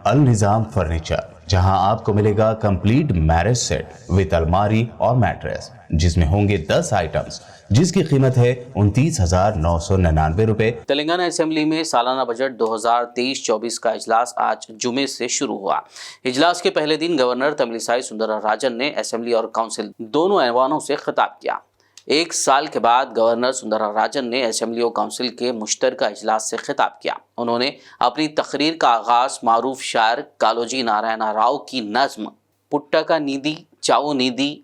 النظام furniture, جہاں آپ کو ملے گا کمپلیٹ میرج سیٹ وتھ الماری اور میٹریس، جس میں ہوں گے 10 آئٹمز، جس کی قیمت ہے 29,999 روپے۔ تلنگانہ اسمبلی میں سالانہ بجٹ 2023-24 کا اجلاس آج جمعے سے شروع ہوا۔ اجلاس کے پہلے دن گورنر تملسائی سندرا راجن نے اسمبلی اور کونسل دونوں ایوانوں سے خطاب کیا۔ ایک سال کے بعد گورنر سندرا راجن نے اسمبلی اور کونسل کے مشترکہ اجلاس سے خطاب کیا۔ انہوں نے اپنی تقریر کا آغاز معروف شاعر کالوجی نارائنا راؤ کی نظم پٹکا نیدی چاو نیدی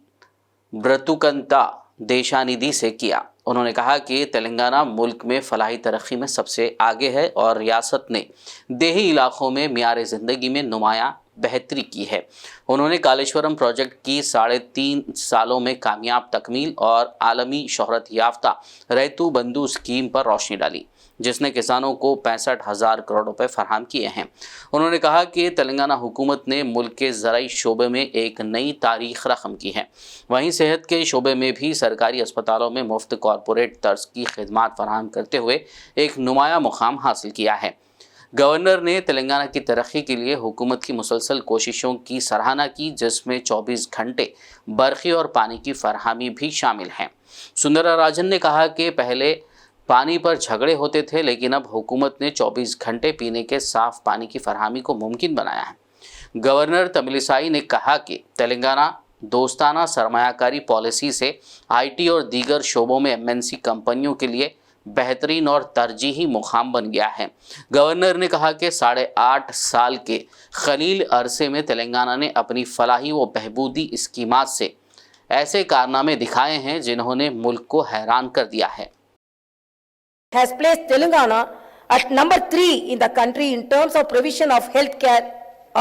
برتوکنتا دیشا ندی سے کیا۔ انہوں نے کہا کہ تلنگانہ ملک میں فلاحی ترقی میں سب سے آگے ہے اور ریاست نے دیہی علاقوں میں معیار زندگی میں نمایاں بہتری کی ہے۔ انہوں نے کالیشورم پروجیکٹ کی 3.5 سالوں میں کامیاب تکمیل اور عالمی شہرت یافتہ ریتو بندھو اسکیم پر روشنی ڈالی، جس نے کسانوں کو 65,000 کروڑ روپے فراہم کیے ہیں۔ انہوں نے کہا کہ تلنگانہ حکومت نے ملک کے زرعی شعبے میں ایک نئی تاریخ رقم کی ہے۔ وہیں صحت کے شعبے میں بھی سرکاری اسپتالوں میں مفت کارپوریٹ طرز کی خدمات فراہم کرتے ہوئے ایک نمایاں مقام حاصل کیا ہے۔ گورنر نے تلنگانہ کی ترقی کے لیے حکومت کی مسلسل کوششوں کی سراہنا کی، جس میں 24 گھنٹے برقی اور پانی کی فراہمی بھی شامل ہیں۔ سندرا راجن نے کہا کہ پہلے پانی پر جھگڑے ہوتے تھے، لیکن اب حکومت نے 24 گھنٹے پینے کے صاف پانی کی فراہمی کو ممکن بنایا ہے۔ گورنر تملسائی نے کہا کہ تلنگانہ دوستانہ سرمایہ کاری پالیسی سے IT اور دیگر شعبوں میں MNC کمپنیوں کے لیے بہترین اور ترجیحی مقام بن گیا ہے۔ گورنر نے کہا کہ 8.5 سال کے خلیل عرصے میں تلنگانہ نے اپنی فلاحی و بہبودی اسکیمات سے ایسے کارنامے دکھائے ہیں جنہوں نے ملک کو حیران کر دیا ہے۔ Has placed Telangana at number 3 in the country in terms of provision of health care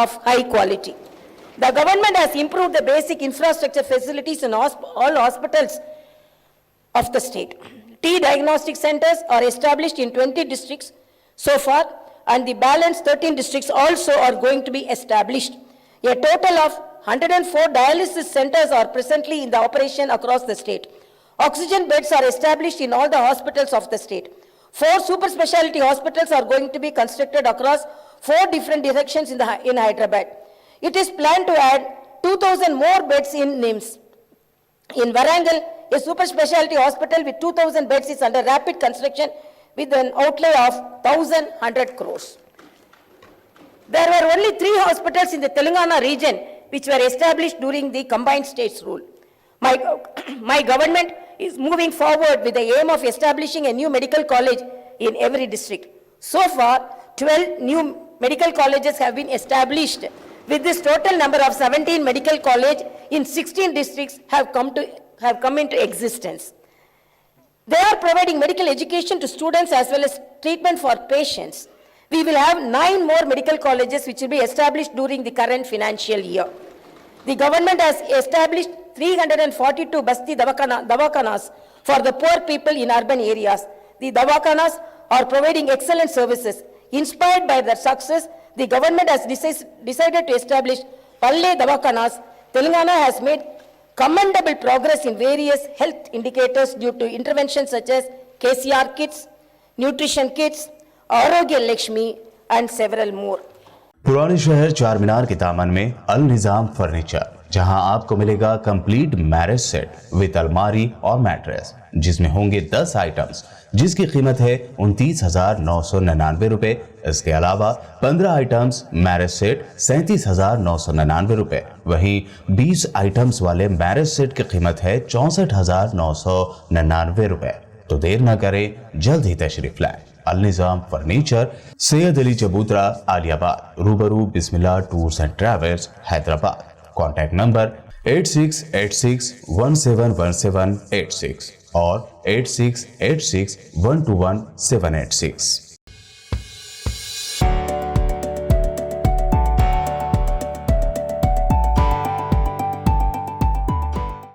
of high quality. The government has improved the basic infrastructure facilities in all hospitals of the state. Diagnostic centers are established in 20 districts so far, and the balance 13 districts also are going to be established. A total of 104 dialysis centers are presently in the operation across the state. Oxygen beds are established in all the hospitals of the state. 4 super specialty hospitals are going to be constructed across 4 different directions in Hyderabad. It is planned to add 2,000 more beds in NIMS. In Warangal, a super specialty hospital with 2,000 beds is under rapid construction with an outlay of 1,100 crores. There were only 3 hospitals in the Telangana region which were established during the combined states rule. My government is moving forward with the aim of establishing a new medical college in every district. So far, 12 new medical colleges have been established. With this total number of 17 medical colleges in 16 districts have come into existence. They are providing medical education to students as well as treatment for patients. We will have 9 more medical colleges which will be established during the current financial year. The government has established 342 Basti Dawakhanas for the poor people in urban areas. The Dawakhanas are providing excellent services. Inspired by their success, the government has decided to establish Palle Dawakhanas. Telangana has made commendable progress in various health indicators due to interventions such as KCR kits, nutrition kits, Arogya Lakshmi and several more. پرانے شہر چار مینار کے دامن میں النظام furniture, جہاں آپ کو ملے گا کمپلیٹ میرج سیٹ وتھ الماری اور میٹریس، جس میں ہوں گے 10 آئٹمز، جس کی قیمت ہے 29,999 روپے۔ اس کے علاوہ 15 آئٹمز میرج سیٹ 37,999 روپے۔ وہیں 20 آئٹمز والے میرج سیٹ کی قیمت ہے 64,999 روپے۔ تو دیر نہ کریں، جلد ہی تشریف لائیں۔ النظام فرنیچر، سید علی چبوترا، عالی آباد، روبرو Bismillah tours and travels, Hyderabad. Contact number 8686171786 اور 8686121786۔